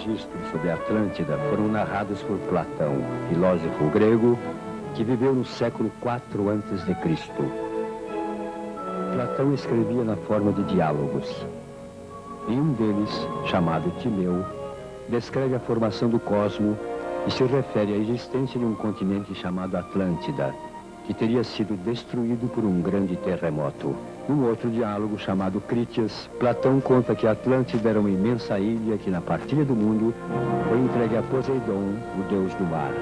registros sobre a Atlântida foram narrados por Platão, filósofo grego, que viveu no século IV a.C. Platão escrevia na forma de diálogos. Em um deles, chamado Timeu, descreve a formação do cosmo e se refere à existência de um continente chamado Atlântida, que teria sido destruído por um grande terremoto. Num outro diálogo, chamado Crítias, Platão conta que a Atlântida era uma imensa ilha que, na partilha do mundo, foi entregue a Poseidon, o deus do mar.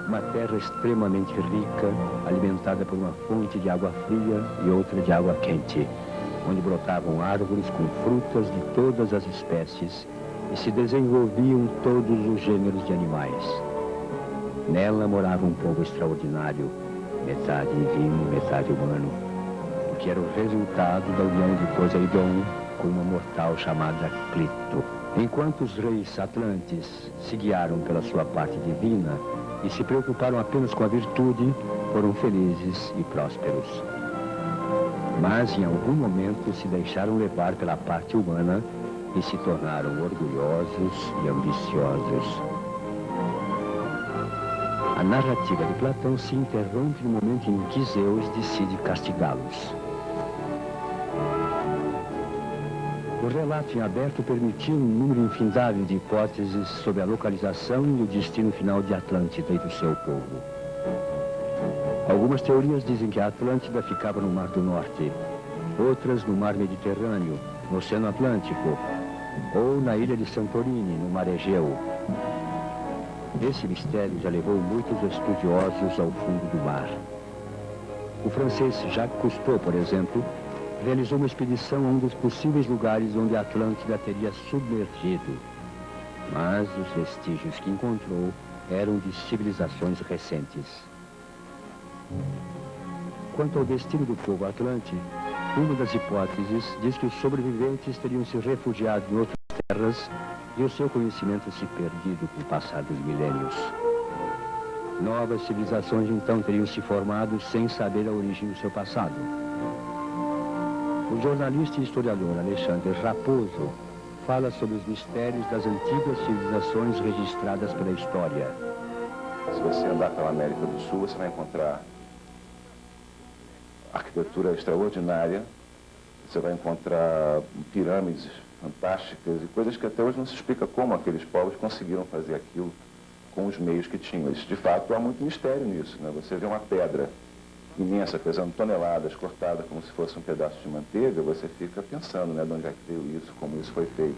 Uma terra extremamente rica, alimentada por uma fonte de água fria e outra de água quente, onde brotavam árvores com frutas de todas as espécies e se desenvolviam todos os gêneros de animais. Nela morava um povo extraordinário, metade divino, metade humano, o que era o resultado da união de Poseidon com uma mortal chamada Clito. Enquanto os reis atlantes se guiaram pela sua parte divina e se preocuparam apenas com a virtude, foram felizes e prósperos. Mas em algum momento se deixaram levar pela parte humana e se tornaram orgulhosos e ambiciosos. A narrativa de Platão se interrompe no momento em que Zeus decide castigá-los. O relato em aberto permitiu um número infindável de hipóteses sobre a localização e o destino final de Atlântida e do seu povo. Algumas teorias dizem que a Atlântida ficava no Mar do Norte, outras no Mar Mediterrâneo, no Oceano Atlântico, ou na ilha de Santorini, no Mar Egeu. Esse mistério já levou muitos estudiosos ao fundo do mar. O francês Jacques Cousteau, por exemplo, realizou uma expedição a um dos possíveis lugares onde a Atlântida teria submergido. Mas os vestígios que encontrou eram de civilizações recentes. Quanto ao destino do povo atlante, uma das hipóteses diz que os sobreviventes teriam se refugiado em outras terras e o seu conhecimento se perdido com o passar dos milênios. Novas civilizações então teriam se formado sem saber a origem do seu passado. O jornalista e historiador Alexandre Raposo fala sobre os mistérios das antigas civilizações registradas pela história. Se você andar pela América do Sul, você vai encontrar arquitetura extraordinária, você vai encontrar pirâmides fantásticas e coisas que até hoje não se explica como aqueles povos conseguiram fazer aquilo com os meios que tinham. Isso, de fato, há muito mistério nisso, né? Você vê uma pedra imensa, pesando toneladas, cortada como se fosse um pedaço de manteiga, você fica pensando, né, de onde é que veio isso, como isso foi feito.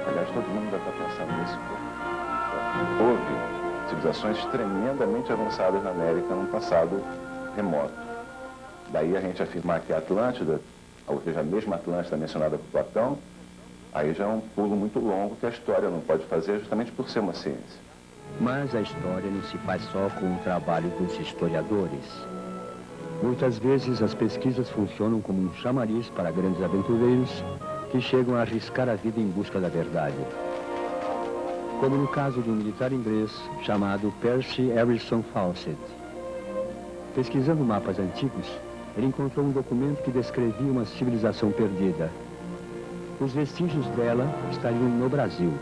Aliás, todo mundo já está pensando nisso. Houve civilizações tremendamente avançadas na América num passado remoto. Daí a gente afirmar que a Atlântida, ou seja, a mesma Atlântida mencionada por Platão, aí já é um pulo muito longo que a história não pode fazer justamente por ser uma ciência. Mas a história não se faz só com o trabalho dos historiadores. Muitas vezes as pesquisas funcionam como um chamariz para grandes aventureiros que chegam a arriscar a vida em busca da verdade. Como no caso de um militar inglês chamado Percy Harrison Fawcett. Pesquisando mapas antigos, ele encontrou um documento que descrevia uma civilização perdida. Os vestígios dela estariam no Brasil.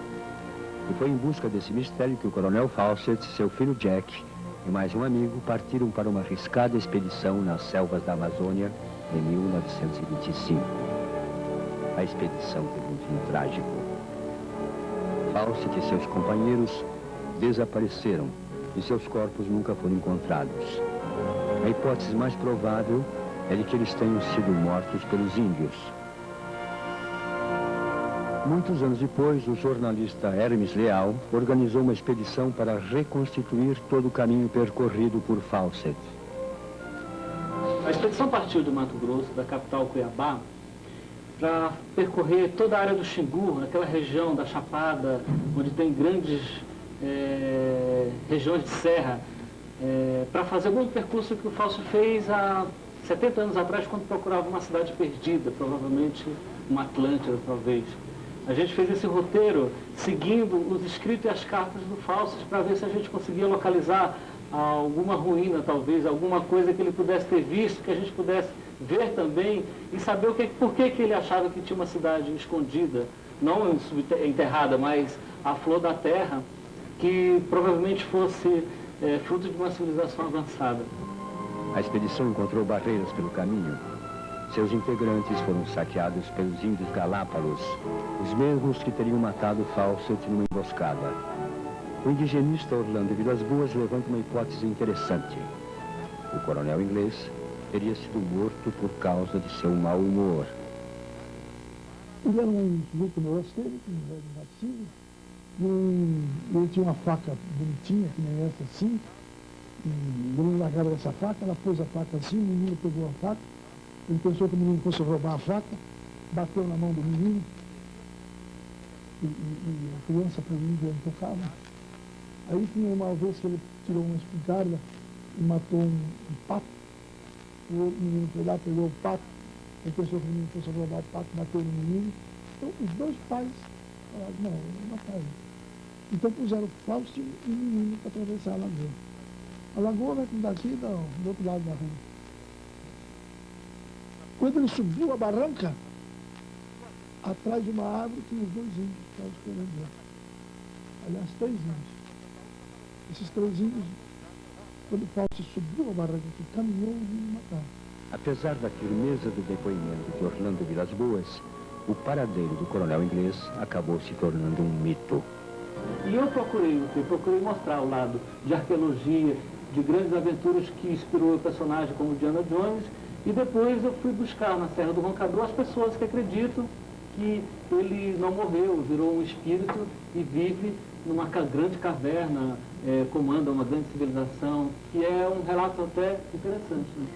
E foi em busca desse mistério que o coronel Fawcett, seu filho Jack e mais um amigo partiram para uma arriscada expedição nas selvas da Amazônia em 1925. A expedição teve um fim trágico. Fawcett e seus companheiros desapareceram e seus corpos nunca foram encontrados. A hipótese mais provável é de que eles tenham sido mortos pelos índios. Muitos anos depois, o jornalista Hermes Leal organizou uma expedição para reconstituir todo o caminho percorrido por Fawcett. A expedição partiu do Mato Grosso, da capital Cuiabá, para percorrer toda a área do Xingu, aquela região da Chapada, onde tem grandes regiões de serra, para fazer o mesmo percurso que o Fawcett fez há 70 anos atrás, quando procurava uma cidade perdida, provavelmente uma Atlântida, talvez. A gente fez esse roteiro seguindo os escritos e as cartas do Fawcett para ver se a gente conseguia localizar alguma ruína, talvez, alguma coisa que ele pudesse ter visto, que a gente pudesse ver também e saber por que ele achava que tinha uma cidade escondida não enterrada, mas a flor da terra, que provavelmente fosse fruto de uma civilização avançada. A expedição encontrou barreiras pelo caminho. Seus integrantes foram saqueados pelos índios Galápagos, os mesmos que teriam matado Fawcett numa emboscada. O indigenista Orlando Vilas Boas levanta uma hipótese interessante. O coronel inglês teria sido morto por causa de seu mau humor. Ele era um sujeito neurastênico, um velho nativo, e ele tinha uma faca bonitinha, que nem essa assim, e ele largava dessa faca, ela pôs a faca assim, o menino pegou a faca, ele pensou que o menino fosse roubar a faca, bateu na mão do menino, e a criança para mim já tocava. Aí tinha uma vez que ele tirou uma espingarda e matou um pato, o menino foi lá, pegou o pato, ele pensou que o menino fosse roubar o pato, bateu no menino. Então os dois pais falaram, não, eu vou matar ele. Então puseram o Fausto e o menino para atravessar a lagoa. A lagoa vai daqui do outro lado da rua. Quando ele subiu a barranca, atrás de uma árvore tinha os dois índios que estavam esperando ele. Aliás, 3 índios. Esses 3 índios, quando o Fausto subiu a barranca, que caminhou e me mataram. Apesar da firmeza do depoimento de Orlando Vilas Boas, o paradeiro do coronel inglês acabou se tornando um mito. E eu procurei mostrar o lado de arqueologia, de grandes aventuras que inspirou o personagem como Indiana Jones, e depois eu fui buscar na Serra do Roncador as pessoas que acreditam que ele não morreu, virou um espírito e vive numa grande caverna, comanda uma grande civilização, que é um relato até interessante, né?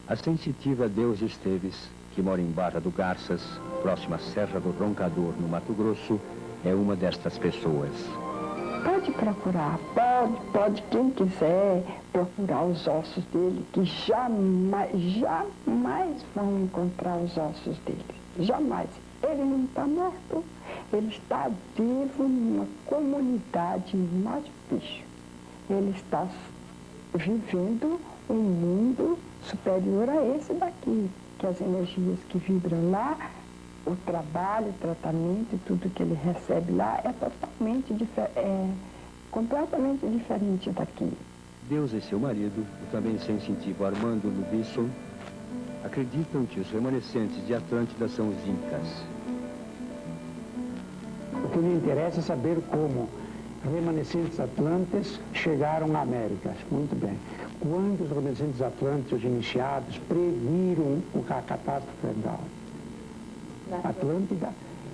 A sensitiva Deus Esteves, que mora em Barra do Garças, próxima à Serra do Roncador, no Mato Grosso, é uma destas pessoas. Pode procurar, pode quem quiser procurar os ossos dele, que jamais vão encontrar os ossos dele. Jamais. Ele não está morto, ele está vivo numa comunidade em Machu Picchu. Ele está vivendo um mundo superior a esse daqui, que as energias que vibram lá, o trabalho, o tratamento e tudo que ele recebe lá é totalmente completamente diferente daqui. Deus e seu marido, o também sensitivo Armando Lubisson, acreditam que os remanescentes de Atlântida são os Incas. O que me interessa é saber como remanescentes atlantes chegaram à América. Muito bem. Quando os remanescentes atlânticos, os iniciados, previram a catástrofe real? Atlântida,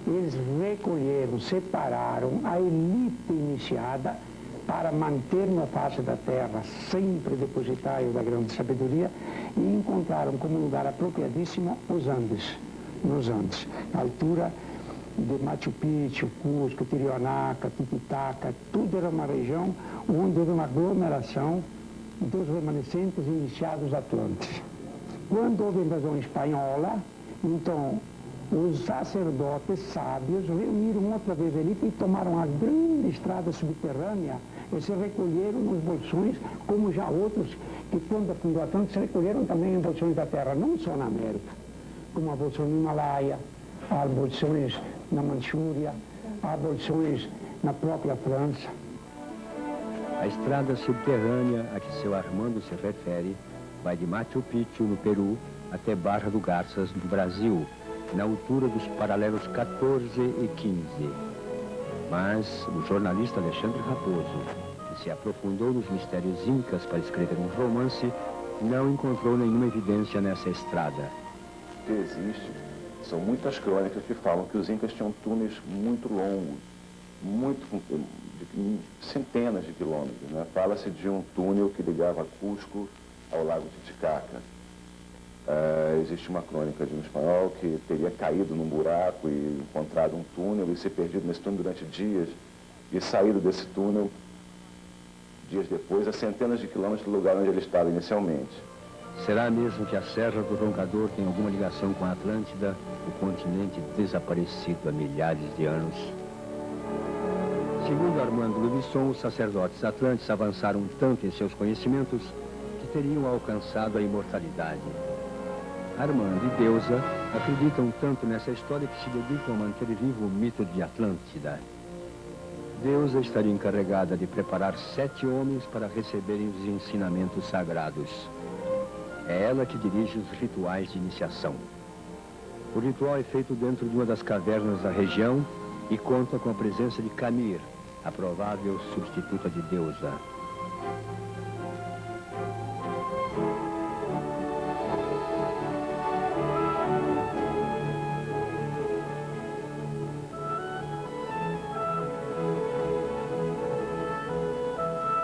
eles recolheram, separaram a elite iniciada para manter na face da terra sempre depositário da grande sabedoria e encontraram como lugar apropriadíssimo os Andes, nos Andes, à altura de Machu Picchu, Cusco, Tirionaca, Titicaca, tudo era uma região onde houve uma aglomeração dos remanescentes iniciados atlantes. Quando houve a invasão espanhola, então os sacerdotes sábios reuniram outra vez a elite e tomaram a grande estrada subterrânea e se recolheram nos bolsões, como já outros que quando afundou a Atlântida se recolheram também em bolsões da terra, não só na América, como a bolsão no Himalaia, há bolsões na Manchúria, há bolsões na própria França. A estrada subterrânea a que seu Armando se refere vai de Machu Picchu, no Peru, até Barra do Garças, no Brasil, na altura dos paralelos 14 e 15. Mas o jornalista Alexandre Raposo, que se aprofundou nos mistérios incas para escrever um romance, não encontrou nenhuma evidência nessa estrada. O que existe são muitas crônicas que falam que os incas tinham túneis muito longos, de centenas de quilômetros, né? Fala-se de um túnel que ligava Cusco ao Lago Titicaca. Existe uma crônica de um espanhol que teria caído num buraco e encontrado um túnel e se perdido nesse túnel durante dias e saído desse túnel dias depois a centenas de quilômetros do lugar onde ele estava inicialmente. Será mesmo que a Serra do Roncador tem alguma ligação com a Atlântida, o continente desaparecido há milhares de anos? Segundo Armando Lubisson, os sacerdotes atlantes avançaram tanto em seus conhecimentos que teriam alcançado a imortalidade. Armando e Deusa Acreditam tanto nessa história que se dedicam a manter vivo o mito de Atlântida. Deusa estaria encarregada de preparar 7 homens para receberem os ensinamentos sagrados. É ela que dirige os rituais de iniciação. O ritual é feito dentro de uma das cavernas da região e conta com a presença de Camir, a provável substituta de Deusa.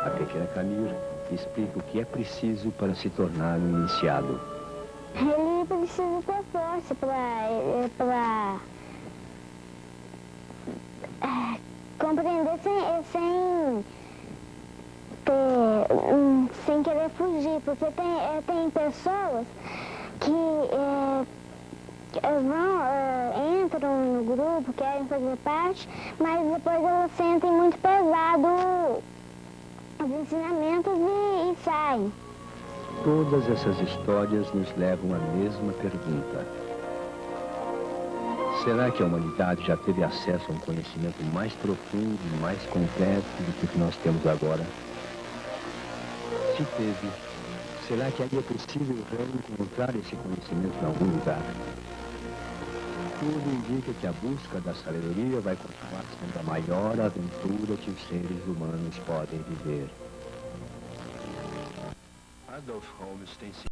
A pequena Camir explica o que é preciso para se tornar um iniciado. Ele precisa ter força para compreender sem querer fugir, porque tem pessoas que entram no grupo, querem fazer parte, mas depois elas sentem muito pesado os ensinamentos e saem. Todas essas histórias nos levam à mesma pergunta. Será que a humanidade já teve acesso a um conhecimento mais profundo e mais completo do que o que nós temos agora? Se teve, será que ainda é possível reencontrar esse conhecimento em algum lugar? Tudo indica que a busca da sabedoria vai continuar sendo a maior aventura que os seres humanos podem viver. Adolf Holmes tem sido